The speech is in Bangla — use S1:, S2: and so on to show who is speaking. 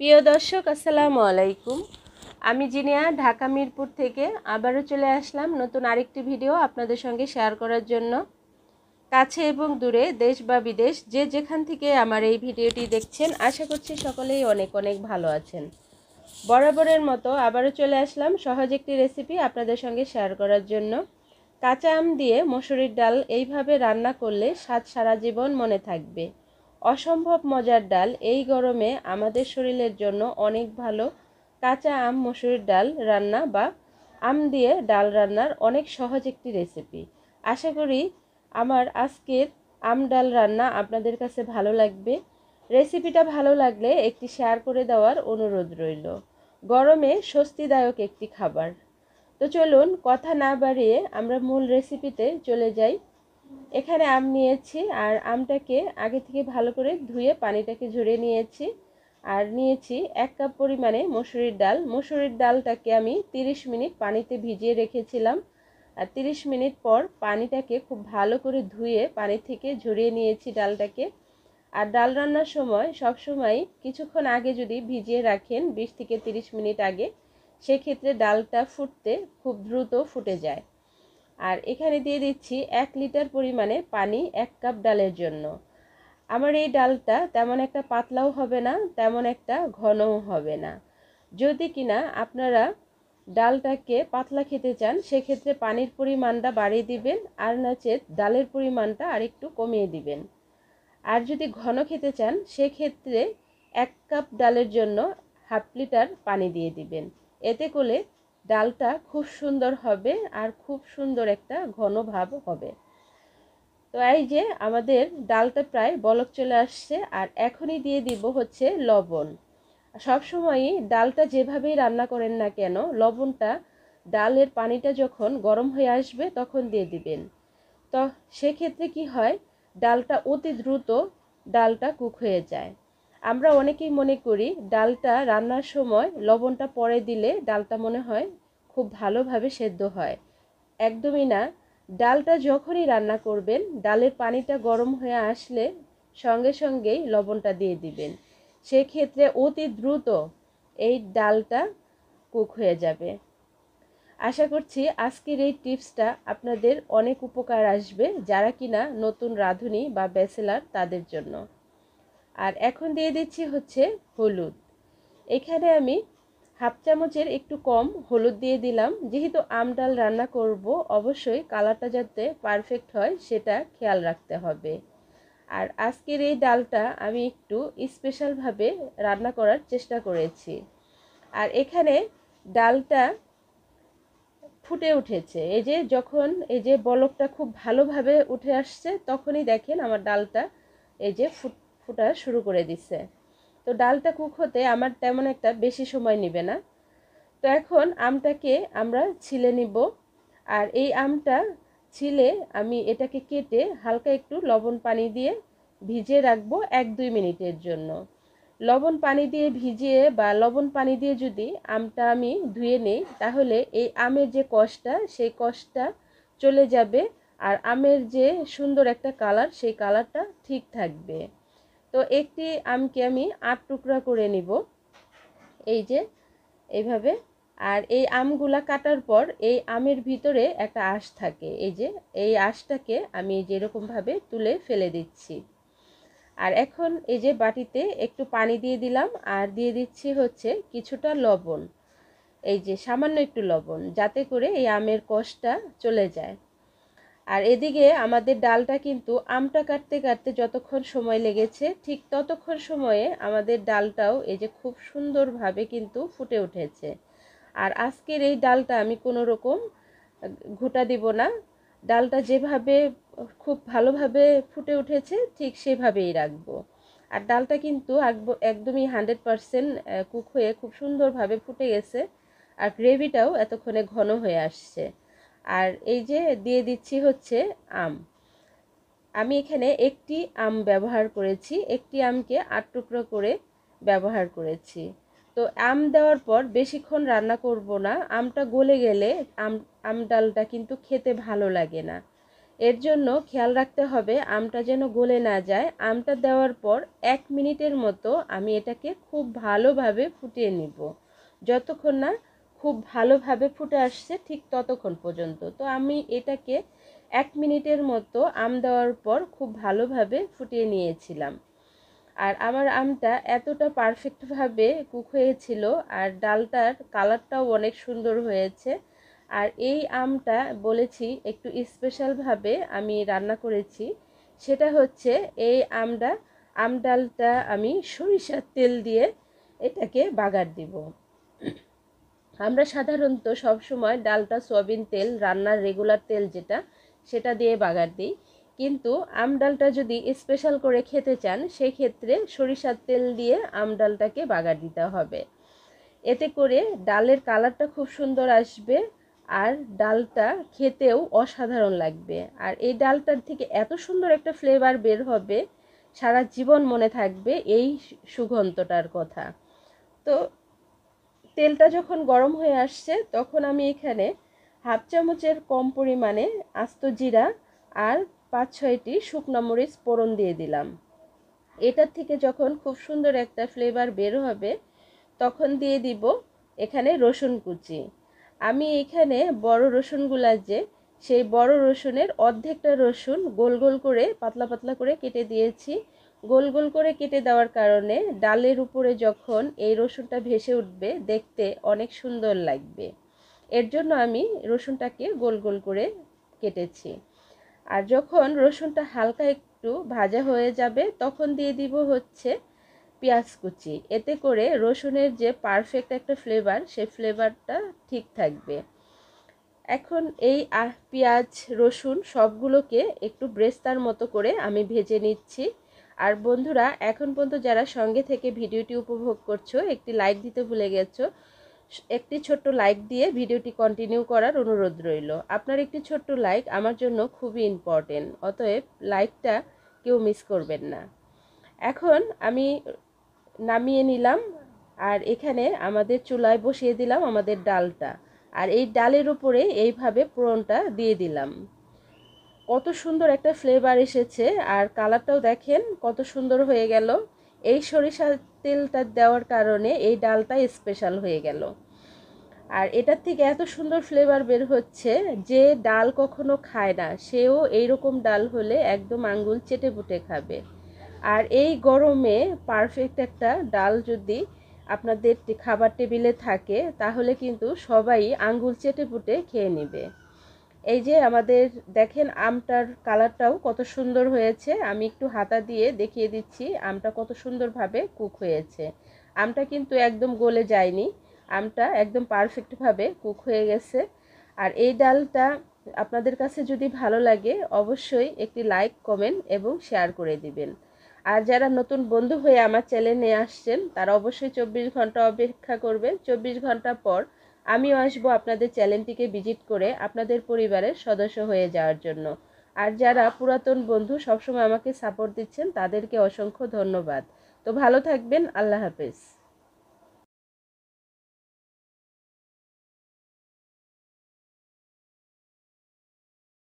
S1: প্রিয় দর্শক আসসালামু আলাইকুম। আমি জিনিয়া ঢাকা মিরপুর থেকে আবারও চলে আসলাম নতুন আরেকটি ভিডিও আপনাদের সঙ্গে শেয়ার করার জন্য। কাছে এবং দূরে, দেশ বা বিদেশ, যে যেখান থেকে আমার এই ভিডিওটি দেখছেন, আশা করছি সকলেই অনেক অনেক ভালো আছেন। বরাবরের মতো আবারও চলে আসলাম সহজ একটি রেসিপি আপনাদের সঙ্গে শেয়ার করার জন্য। কাঁচা আম দিয়ে মসুরির ডাল এইভাবে রান্না করলে স্বাদ সারা জীবন মনে থাকবে। অসম্ভব মজার ডাল, এই গরমে আমাদের শরীরের জন্য অনেক ভালো। কাঁচা আম মসুরির ডাল রান্না বা আম দিয়ে ডাল রান্নার অনেক সহজ একটি রেসিপি। আশা করি আমার আজকের আম ডাল রান্না আপনাদের কাছে ভালো লাগবে। রেসিপিটা ভালো লাগলে একটি শেয়ার করে দেওয়ার অনুরোধ রইল। গরমে স্বস্তিদায়ক একটি খাবার। তো চলুন কথা না বাড়িয়ে আমরা মূল রেসিপিতে চলে যাই। এখানে আম নিয়েছি আর আমটাকে আগে থেকে ভালো করে ধুয়ে পানিটাকে ঝরিয়ে নিয়েছি। আর নিয়েছি 1 কাপ পরিমাণে মসুরির ডাল। মসুরির ডালটাকে আমি 30 মিনিট পানিতে ভিজিয়ে রেখেছিলাম। আর 30 মিনিট পর পানিটাকে খুব ভালো করে ধুয়ে পানি থেকে ঝরিয়ে নিয়েছি ডালটাকে। আর ডাল রান্নার সময় সবসময় কিছুক্ষণ আগে যদি ভিজিয়ে রাখেন, 20 থেকে 30 মিনিট আগে, সেক্ষেত্রে ডালটা ফুটতে খুব দ্রুত ফুটে যায়। আর এখানে দিয়ে দিচ্ছি 1 লিটার পরিমাণে পানি 1 কাপ ডালের জন্য। আমার এই ডালটা তেমন একটা পাতলাও হবে না, তেমন একটা ঘনও হবে না। যদি কিনা আপনারা ডালটাকে পাতলা খেতে চান, সেক্ষেত্রে পানির পরিমাণটা বাড়িয়ে দিবেন, আর নচেত ডালের পরিমাণটা আরেকটু কমিয়ে দিবেন। আর যদি ঘন খেতে চান, সেক্ষেত্রে 1 কাপ ডালের জন্য 1/2 লিটার পানি দিয়ে দিবেন। এতে করে ডালটা খুব সুন্দর হবে আর খুব সুন্দর একটা ঘন ভাব হবে। তো এই যে আমাদের ডালটা প্রায় বলক চলে আসছে। আর এখনই দিয়ে দিব হচ্ছে লবণ। সবসময়ই ডালটা যেভাবেই রান্না করেন না কেন, লবণটা ডালের পানিটা যখন গরম হয়ে আসবে তখন দিয়ে দিবেন। তো সেক্ষেত্রে কি হয়, ডালটা অতি দ্রুত ডালটা কুক হয়ে যায়। আমরা অনেকেই মনে করি ডালটা রান্নার সময় লবণটা পরে দিলে ডালটা মনে হয় খুব ভালোভাবে সেদ্ধ হয়। একদমই না। ডালটা যখনই রান্না করবেন, ডালের পানিটা গরম হয়ে আসলে সঙ্গে সঙ্গেই লবণটা দিয়ে দিবেন। সেক্ষেত্রে অতি দ্রুত এই ডালটা কুক হয়ে যাবে। আশা করছি আজকের এই টিপসটা আপনাদের অনেক উপকার আসবে, যারা কিনা নতুন রাঁধুনি বা ব্যাচেলার তাদের জন্য। আর এখন দিয়ে দিচ্ছি হচ্ছে হলুদ। এখানে আমি 1/2 চামচের একটু কম হলুদ দিয়ে দিলাম। যেহেতু আম ডাল রান্না করব, অবশ্যই কালারটা যাতে পারফেক্ট হয় সেটা খেয়াল রাখতে হবে। আর আজকের এই ডালটা আমি একটু স্পেশালভাবে রান্না করার চেষ্টা করেছি। আর এখানে ডালটা ফুটে উঠেছে। এই যে যখন এই যে বলকটা খুব ভালোভাবে উঠে আসছে, তখনই দেখেন আমার ডালটা এই যে ফুটা শুরু করে দিচ্ছে। তো ডালটা কুক হতে আমার তেমন একটা বেশি সময় নেবে না। তো এখন আমটাকে আমরা ছিলে নিব। আর এই আমটা ছিলে আমি এটাকে কেটে হালকা একটু লবণ পানি দিয়ে ভিজিয়ে রাখবো 1-2 মিনিটের জন্য। লবণ পানি দিয়ে ভিজিয়ে বা লবণ পানি দিয়ে যদি আমটা আমি ধুয়ে নেই, তাহলে এই আমের যে কষটা, সেই কষটা চলে যাবে। আর আমের যে সুন্দর একটা কালার, সেই কালারটা ঠিক থাকবে। তো একটি আমকে আমি 8 টুকরা করে নিব, এই যে এইভাবে। আর এই আমগুলা কাটার পর এই আমের ভিতরে একটা আঁশ থাকে, এই যে এই আঁশটাকে আমি যেরকমভাবে তুলে ফেলে দিচ্ছি। আর এখন এই যে বাটিতে একটু পানি দিয়ে দিলাম, আর দিয়ে দিচ্ছি হচ্ছে কিছুটা লবণ। এই যে সামান্য একটু লবণ, যাতে করে এই আমের কষটা চলে যায়। আর এদিকে আমাদের ডালটা কিন্তু আমটা কাটতে কাটতে যতক্ষণ সময় লেগেছে, ঠিক ততক্ষণ সময়ে আমাদের ডালটাও এই যে খুব সুন্দরভাবে কিন্তু ফুটে উঠেছে। আর আজকের এই ডালটা আমি কোনো রকম ঘুঁটা দিব না। ডালটা যেভাবে খুব ভালোভাবে ফুটে উঠেছে ঠিক সেভাবেই রাখবো। আর ডালটা কিন্তু একদমই 100% কুক হয়ে খুব সুন্দরভাবে ফুটে গেছে। আর গ্রেভিটাও এতক্ষণে ঘন হয়ে আসছে। আর এই যে দিয়ে দিচ্ছি হচ্ছে আম। আমি এখানে একটি আম ব্যবহার করেছি, একটি আমকে 8 টুকরো করে ব্যবহার করেছি। তো আম দেওয়ার পর বেশিক্ষণ রান্না করব না, আমটা গলে গেলে আম ডালটা কিন্তু খেতে ভালো লাগে না। এর জন্য খেয়াল রাখতে হবে আমটা যেন গলে না যায়। আমটা দেওয়ার পর 1 মিনিটের মতো আমি এটাকে খুব ভালোভাবে ফুটিয়ে নিব। যতক্ষণ না খুব ভালোভাবে ফুটে আসছে ঠিক ততক্ষণ পর্যন্ত। তো আমি এটাকে 1 মিনিটের মতো আম দেওয়ার পর খুব ভালোভাবে ফুটিয়ে নিয়েছিলাম। আর আমার আমটা এতটা পারফেক্টভাবে কুক হয়েছিল, আর ডালটার কালারটাও অনেক সুন্দর হয়েছে। আর এই আমটা বলেছি একটু স্পেশালভাবে আমি রান্না করেছি, সেটা হচ্ছে এই আম ডালটা আমি সরিষার তেল দিয়ে এটাকে বাগার দিব। আমরা সাধারণত সবসময় ডালটা সয়াবিন তেল, রান্নার রেগুলার তেল যেটা, সেটা দিয়ে বাগার দিই। কিন্তু আম ডালটা যদি স্পেশাল করে খেতে চান সেই ক্ষেত্রে সরিষার তেল দিয়ে আম ডালটাকে বাগার দিতে হবে। এতে করে ডালের কালারটা খুব সুন্দর আসবে, আর ডালটা খেতেও অসাধারণ লাগবে। আর এই ডালটার থেকে এত সুন্দর একটা ফ্লেভার বের হবে, সারা জীবন মনে থাকবে এই সুগন্ধটার কথা। তো তেলটা যখন গরম হয়ে আসছে তখন আমি এখানে হাফ চামচের কম পরিমাণে আস্ত জিরা আর 5-6টি শুকনো মরিচ ফোড়ন দিয়ে দিলাম। এটার থেকে যখন খুব সুন্দর একটা ফ্লেভার বের হবে তখন দিয়ে দিব এখানে রসুন কুচি। আমি এখানে বড় রসুনগুলা সেই বড় রসুনের অর্ধেকটা রসুন গোল গোল করে পাতলা পাতলা করে কেটে দিয়েছি। গোল গোল করে কেটে দেওয়ার কারণে ডালের উপরে যখন এই রসুনটা ভেসে উঠবে দেখতে অনেক সুন্দর লাগবে। এর জন্য আমি রসুনটাকে গোল গোল করে কেটেছি। আর যখন রসুনটা হালকা একটু ভাজা হয়ে যাবে তখন দিয়ে দিব হচ্ছে পেঁয়াজ কুচি। এতে করে রসুনের যে পারফেক্ট একটা ফ্লেভার, সেই ফ্লেভারটা ঠিক থাকবে। এখন এই পেঁয়াজ রসুন সবগুলোকে একটু ব্রেস্তার মতো করে আমি ভেজে নিচ্ছি। আর বন্ধুরা, এখন পর্যন্ত যারা সঙ্গে থেকে ভিডিওটি উপভোগ করছো, একটি লাইক দিতে ভুলে গেছো। একটি ছোট্ট লাইক দিয়ে ভিডিওটি কন্টিনিউ করার অনুরোধ রইল। আপনার একটি ছোট্ট লাইক আমার জন্য খুবই ইম্পর্টেন্ট, অতএব লাইকটা কেউ মিস করবেন না। এখন আমি নামিয়ে নিলাম, আর এখানে আমাদের চুলায় বসিয়ে দিলাম আমাদের ডালটা। আর এই ডালের উপরে এইভাবে ফোড়নটা দিয়ে দিলাম। কত সুন্দর একটা ফ্লেভার এসেছে, আর কালারটাও দেখেন কত সুন্দর হয়ে গেল। এই সরিষার তেলটা দেওয়ার কারণে এই ডালটা স্পেশাল হয়ে গেল। আর এটার থেকে এত সুন্দর ফ্লেভার বের হচ্ছে, যে ডাল কখনো খায় না সেও এইরকম ডাল হলে একদম আঙ্গুল চেটে পুটে খাবে। আর এই গরমে পারফেক্ট একটা ডাল যদি আপনাদের খাবার টেবিলে থাকে তাহলে কিন্তু সবাই আঙ্গুল চেটে পুটে খেয়ে নেবে। এই যে আমাদের দেখেন আমটার কালারটাও কত সুন্দর হয়েছে। আমি একটু হাতা দিয়ে দেখিয়ে দিচ্ছি আমটা কত সুন্দরভাবে কুক হয়েছে। আমটা কিন্তু একদম গলে যায়নি, আমটা একদম পারফেক্টভাবে কুক হয়ে গেছে। আর এই ডালটা আপনাদের কাছে যদি ভালো লাগে অবশ্যই একটি লাইক, কমেন্ট এবং শেয়ার করে দিবেন। আর যারা নতুন বন্ধু হয়ে আমার চ্যানেলে আসছেন তারা অবশ্যই 24 ঘন্টা অপেক্ষা করবেন। 24 ঘন্টা পর আমিও আসবো আপনাদের চ্যানেলটিকে ভিজিট করে আপনাদের পরিবারের সদস্য হয়ে যাওয়ার জন্য। আর যারা পুরাতন বন্ধু সবসময় আমাকে সাপোর্ট দিচ্ছেন তাদেরকে অসংখ্য ধন্যবাদ। তো ভালো থাকবেন, আল্লাহ হাফেজ।